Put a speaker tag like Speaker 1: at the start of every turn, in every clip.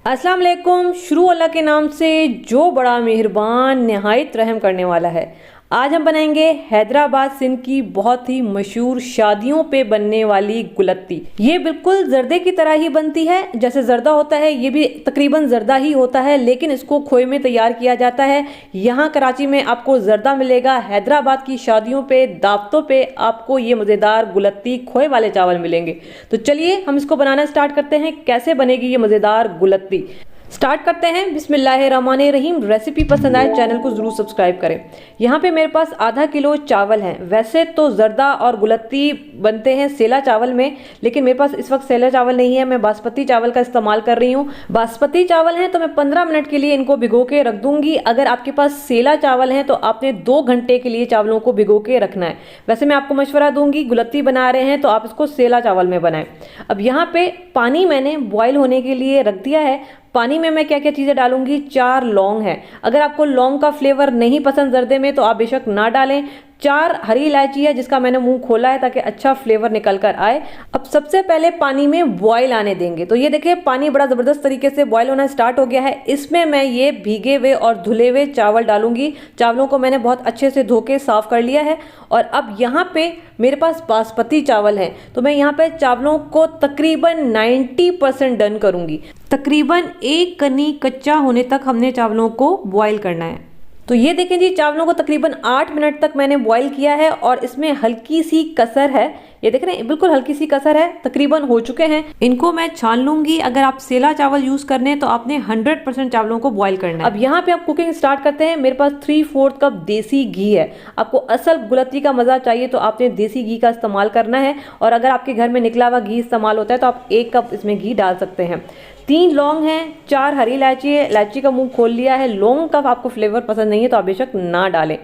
Speaker 1: अस्सलाम वालेकुम। शुरू अल्लाह के नाम से जो बड़ा मेहरबान निहायत रहम करने वाला है। आज हम बनाएंगे हैदराबाद सिंध की बहुत ही मशहूर शादियों पे बनने वाली गुलत्ती। ये बिल्कुल जर्दे की तरह ही बनती है, जैसे जर्दा होता है ये भी तकरीबन जर्दा ही होता है, लेकिन इसको खोए में तैयार किया जाता है। यहाँ कराची में आपको जर्दा मिलेगा, हैदराबाद की शादियों पे दावतों पे आपको ये मज़ेदार गुलत्ती खोए वाले चावल मिलेंगे। तो चलिए हम इसको बनाना स्टार्ट करते हैं। कैसे बनेगी ये मज़ेदार गुलत्ती स्टार्ट करते हैं। बिस्मिल्लाहिर्रहमानिर्रहीम। रेसिपी पसंद आए चैनल को ज़रूर सब्सक्राइब करें। यहाँ पे मेरे पास आधा किलो चावल हैं। वैसे तो जर्दा और गुलत्ती बनते हैं सेला चावल में, लेकिन मेरे पास इस वक्त सेला चावल नहीं है, मैं बासमती चावल का इस्तेमाल कर रही हूँ। बासमती चावल हैं तो मैं 15 मिनट के लिए इनको भिगो के रख दूंगी। अगर आपके पास सेला चावल हैं तो आपने 2 घंटे के लिए चावलों को भिगो के रखना है। वैसे मैं आपको मशवरा दूंगी, गुलत्ती बना रहे हैं तो आप इसको सेला चावल में बनाएं। अब यहाँ पे पानी मैंने बॉयल होने के लिए रख दिया है। पानी में मैं क्या क्या चीज़ें डालूंगी, 4 लौंग है। अगर आपको लौंग का फ्लेवर नहीं पसंद जर्दे में तो आप बेशक ना डालें। 4 हरी इलायची है जिसका मैंने मुंह खोला है ताकि अच्छा फ्लेवर निकल कर आए। अब सबसे पहले पानी में बॉयल आने देंगे। तो ये देखिए पानी बड़ा ज़बरदस्त तरीके से बॉयल होना स्टार्ट हो गया है। इसमें मैं ये भीगे हुए और धुले हुए चावल डालूंगी। चावलों को मैंने बहुत अच्छे से धो के साफ कर लिया है। और अब यहाँ पे मेरे पास बासमती चावल हैं तो मैं यहाँ पे चावलों को तकरीबन 90% डन करूँगी। तकरीबन 1 कनी कच्चा होने तक हमने चावलों को बॉयल करना है। तो ये देखें जी, चावलों को तकरीबन 8 मिनट तक मैंने बॉईल किया है और इसमें हल्की सी कसर है। ये देख रहे हैं, बिल्कुल हल्की सी कसर है, तकरीबन हो चुके हैं। इनको मैं छान लूंगी। अगर आप सेला चावल यूज करने हैं तो आपने 100% चावलों को बॉईल करना है। अब यहाँ पे आप कुकिंग स्टार्ट करते हैं। मेरे पास 3/4 कप देसी घी है। आपको असल गुलत्ती का मजा चाहिए तो आपने देसी घी का इस्तेमाल करना है, और अगर आपके घर में निकला हुआ घी इस्तेमाल होता है तो आप 1 कप इसमें घी डाल सकते हैं। 3 लौंग हैं, 4 हरी इलायची है। इलायची का मुंह खोल लिया है। लौंग का आपको फ्लेवर पसंद नहीं है तो आप बेशक ना डालें।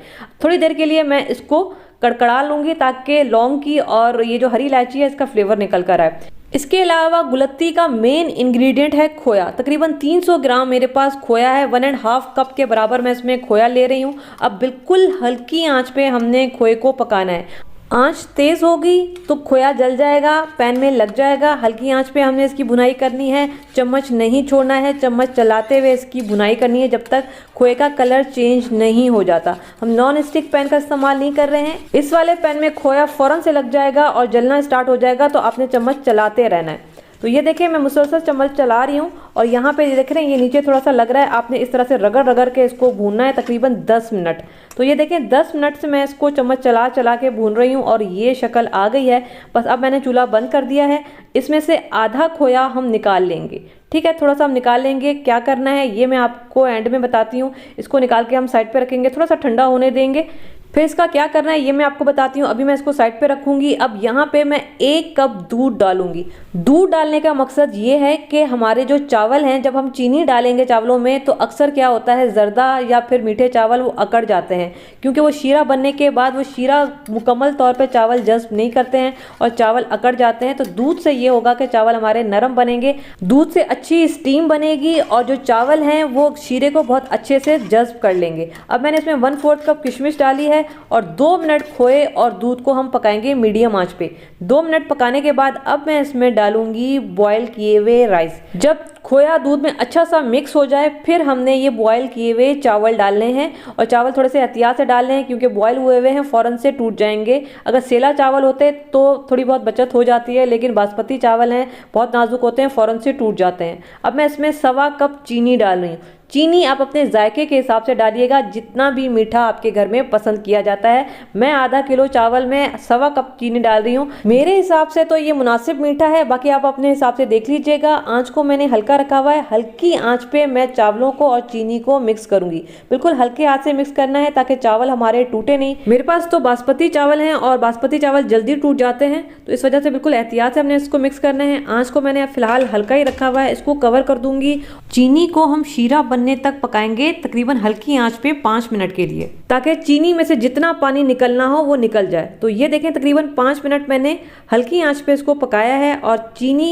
Speaker 1: थोड़ी देर के लिए मैं इसको कड़कड़ा लूंगी ताकि लौंग की और ये जो हरी इलायची है इसका फ्लेवर निकल कर आए। इसके अलावा गुलत्ती का मेन इंग्रेडिएंट है खोया। तकरीबन 300 ग्राम मेरे पास खोया है। 1.5 कप के बराबर मैं इसमें खोया ले रही हूँ। अब बिल्कुल हल्की आंच पे हमने खोए को पकाना है। आंच तेज होगी तो खोया जल जाएगा, पैन में लग जाएगा। हल्की आंच पे हमने इसकी भुनाई करनी है। चम्मच नहीं छोड़ना है, चम्मच चलाते हुए इसकी भुनाई करनी है जब तक खोए का कलर चेंज नहीं हो जाता। हम नॉन स्टिक पैन का इस्तेमाल नहीं कर रहे हैं। इस वाले पैन में खोया फौरन से लग जाएगा और जलना स्टार्ट हो जाएगा, तो आपने चम्मच चलाते रहना है। तो ये देखिए मैं मुसलसल चम्मच चला रही हूँ और यहाँ पे ये देख रहे हैं ये नीचे थोड़ा सा लग रहा है। आपने इस तरह से रगड़ रगड़ के इसको भूनना है तकरीबन 10 मिनट। तो ये देखें 10 मिनट से मैं इसको चम्मच चला चला के भून रही हूँ और ये शक्ल आ गई है। बस अब मैंने चूल्हा बंद कर दिया है। इसमें से आधा खोया हम निकाल लेंगे। ठीक है, थोड़ा सा हम निकाल लेंगे। क्या करना है ये मैं आपको एंड में बताती हूँ। इसको निकाल के हम साइड पे रखेंगे, थोड़ा सा ठंडा होने देंगे। फिर इसका क्या करना है ये मैं आपको बताती हूँ। अभी मैं इसको साइड पे रखूंगी। अब यहाँ पे मैं 1 कप दूध डालूंगी। दूध डालने का मकसद ये है कि हमारे जो चावल हैं, जब हम चीनी डालेंगे चावलों में तो अक्सर क्या होता है, जर्दा या फिर मीठे चावल वो अकड़ जाते हैं, क्योंकि वो शीरा बनने के बाद वो शीरा मुकम्मल तौर पर चावल जज्ब नहीं करते हैं और चावल अकड़ जाते हैं। तो दूध से ये होगा कि चावल हमारे नरम बनेंगे, दूध से अच्छी स्टीम बनेगी और जो चावल हैं वो शीरे को बहुत अच्छे से जज्ब कर लेंगे। अब मैंने इसमें 1/4 कप किशमिश डाली है और 2 मिनट खोए और दूध को हम पकाएंगे मीडियम आंच पे। 2 मिनट पकाने के बाद अब मैं इसमें डालूंगी बॉयल किए हुए राइस। जब खोया दूध में अच्छा सा मिक्स हो जाए फिर हमने ये बॉयल किए हुए चावल डालने हैं, और चावल थोड़े से एहतियात से डालने हैं क्योंकि बॉयल हुए हुए हैं फ़ौरन से टूट जाएंगे। अगर सेला चावल होते तो थोड़ी बहुत बचत हो जाती है, लेकिन बासमती चावल हैं बहुत नाजुक होते हैं, फ़ौरन से टूट जाते हैं। अब मैं इसमें 1.25 कप चीनी डाल रही हूँ। चीनी आप अपने जायके के हिसाब से डालिएगा, जितना भी मीठा आपके घर में पसंद किया जाता है। मैं आधा किलो चावल में 1.25 कप चीनी डाल रही हूँ। मेरे हिसाब से तो ये मुनासिब मीठा है, बाकी आप अपने हिसाब से देख लीजिएगा। आंच को मैंने हल्का रखा हुआ है। हल्की आंच पे मैं चावलों को और चीनी को मिक्स करूंगी। बिल्कुल हल्के हाथ से मिक्स करना है ताकि चावल हमारे टूटे नहीं। मेरे पास तो बासमती चावल हैं और बासमती चावल जल्दी टूट जाते हैं, तो इस वजह से बिल्कुल एहतियात से हमने इसको मिक्स करना है। आंच को मैंने फिलहाल हल्का ही रखा हुआ है। इसको कवर कर दूंगी। चीनी को हम शीरा बनने तक पकाएंगे तकरीबन हल्की आंच पे 5 मिनट के लिए, ताकि चीनी में से जितना पानी निकलना हो वो निकल जाए। तो ये देखें तकरीबन 5 मिनट मैंने हल्की आंच पे इसको पकाया है और चीनी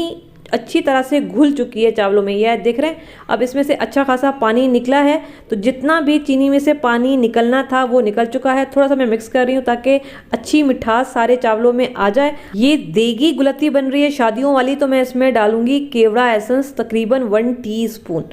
Speaker 1: अच्छी तरह से घुल चुकी है चावलों में। यह देख रहे हैं, अब इसमें से अच्छा खासा पानी निकला है। तो जितना भी चीनी में से पानी निकलना था वो निकल चुका है। थोड़ा सा मैं मिक्स कर रही हूँ ताकि अच्छी मिठास सारे चावलों में आ जाए। ये देगी गुलत्ती बन रही है शादियों वाली। तो मैं इसमें डालूंगी केवड़ा एसेंस तकरीबन 1 टीस्पून।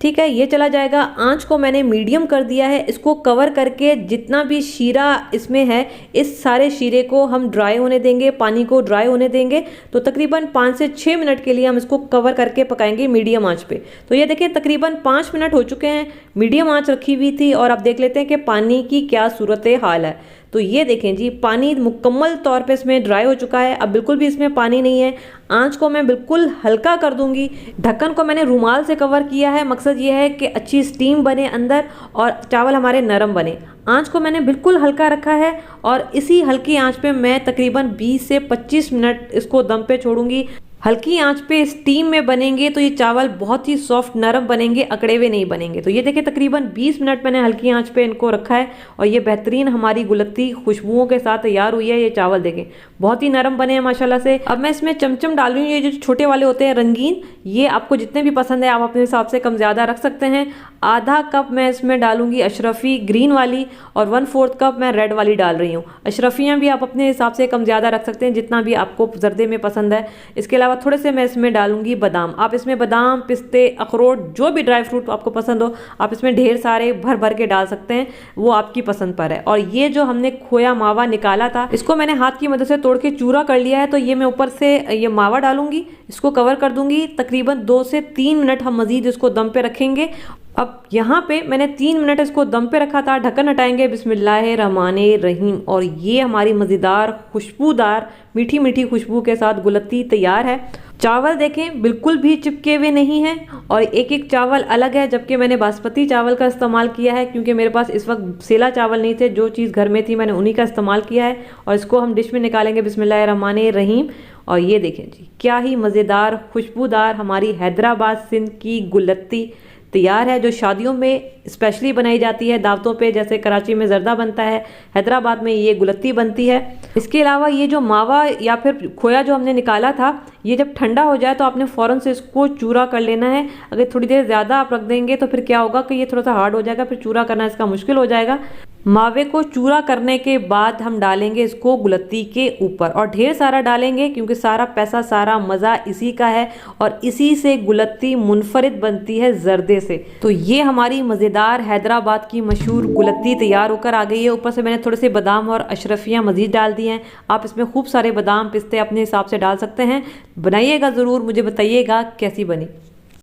Speaker 1: ठीक है, ये चला जाएगा। आंच को मैंने मीडियम कर दिया है। इसको कवर करके जितना भी शीरा इसमें है, इस सारे शीरे को हम ड्राई होने देंगे, पानी को ड्राई होने देंगे। तो तकरीबन 5 से 6 मिनट के लिए हम इसको कवर करके पकाएंगे मीडियम आंच पे। तो ये देखें, तकरीबन 5 मिनट हो चुके हैं, मीडियम आंच रखी हुई थी। और अब देख लेते हैं कि पानी की क्या सूरत हाल है। तो ये देखें जी, पानी मुकम्मल तौर पे इसमें ड्राई हो चुका है। अब बिल्कुल भी इसमें पानी नहीं है। आंच को मैं बिल्कुल हल्का कर दूंगी। ढक्कन को मैंने रुमाल से कवर किया है। मकसद ये है कि अच्छी स्टीम बने अंदर और चावल हमारे नरम बने। आंच को मैंने बिल्कुल हल्का रखा है और इसी हल्की आंच पे मैं तकरीबन 20 से 25 मिनट इसको दम पे छोड़ूंगी। हल्की आंच पे स्टीम में बनेंगे तो ये चावल बहुत ही सॉफ्ट नरम बनेंगे, अकड़े हुए नहीं बनेंगे। तो ये देखिए, तकरीबन 20 मिनट मैंने हल्की आंच पे इनको रखा है और ये बेहतरीन हमारी गुलत्ती खुशबुओं के साथ तैयार हुई है। ये चावल देखें, बहुत ही नरम बने हैं माशाल्लाह से। अब मैं इसमें चमचम डाल रही हूँ, ये जो छोटे वाले होते हैं रंगीन, ये आपको जितने भी पसंद है आप अपने हिसाब से कम ज़्यादा रख सकते हैं। आधा कप मैं इसमें डालूंगी अशरफी ग्रीन वाली और 1/4 कप मैं रेड वाली डाल रही हूँ। अशरफियाँ भी आप अपने हिसाब से कम ज़्यादा रख सकते हैं, जितना भी आपको जर्दे में पसंद है। इसके अलावा थोड़े से मैं इसमें डालूंगी बादाम। आप इसमें बादाम, पिस्ते, अखरोट, जो भी ड्राई फ्रूट आपको पसंद हो आप इसमें ढेर सारे भर भर के डाल सकते हैं, वो आपकी पसंद पर है। और ये जो हमने खोया मावा निकाला था, इसको मैंने हाथ की मदद से तोड़ के चूरा कर लिया है। तो ये मैं ऊपर से ये मावा डालूंगी, इसको कवर कर दूंगी। तकरीबन 2 से 3 मिनट हम मजीद इसको दम पे रखेंगे। अब यहाँ पे मैंने 3 मिनट इसको दम पे रखा था। ढक्कन हटाएंगे, बिस्मिल्लाहिर्रहमानिर्रहीम। और ये हमारी मज़ेदार खुशबूदार मीठी मीठी खुशबू के साथ गुलत्ती तैयार है। चावल देखें, बिल्कुल भी चिपके हुए नहीं हैं और एक एक चावल अलग है। जबकि मैंने बासमती चावल का इस्तेमाल किया है क्योंकि मेरे पास इस वक्त सेला चावल नहीं थे। जो चीज़ घर में थी मैंने उन्हीं का इस्तेमाल किया है। और इसको हम डिश में निकालेंगे, बिस्मिल्लाहिर्रहमानिर्रहीम। और ये देखें जी, क्या ही मज़ेदार खुशबूदार हमारी हैदराबाद सिंध की गुलत्ती तैयार है, जो शादियों में स्पेशली बनाई जाती है, दावतों पे। जैसे कराची में जर्दा बनता है, हैदराबाद में ये गुलत्ती बनती है। इसके अलावा ये जो मावा या फिर खोया जो हमने निकाला था, ये जब ठंडा हो जाए तो आपने फ़ौरन से इसको चूरा कर लेना है। अगर थोड़ी देर ज़्यादा आप रख देंगे तो फिर क्या होगा कि ये थोड़ा सा हार्ड हो जाएगा, फिर चूरा करना इसका मुश्किल हो जाएगा। मावे को चूरा करने के बाद हम डालेंगे इसको गुलत्ती के ऊपर, और ढेर सारा डालेंगे क्योंकि सारा पैसा सारा मज़ा इसी का है और इसी से गुलत्ती मुनफरिद बनती है जर्दे से। तो ये हमारी मज़ेदार हैदराबाद की मशहूर गुलत्ती तैयार होकर आ गई है। ऊपर से मैंने थोड़े से बादाम और अशरफियाँ मज़ीद डाल दी हैं। आप इसमें खूब सारे बादाम पिस्ते अपने हिसाब से डाल सकते हैं। बनाइएगा ज़रूर, मुझे बताइएगा कैसी बनी।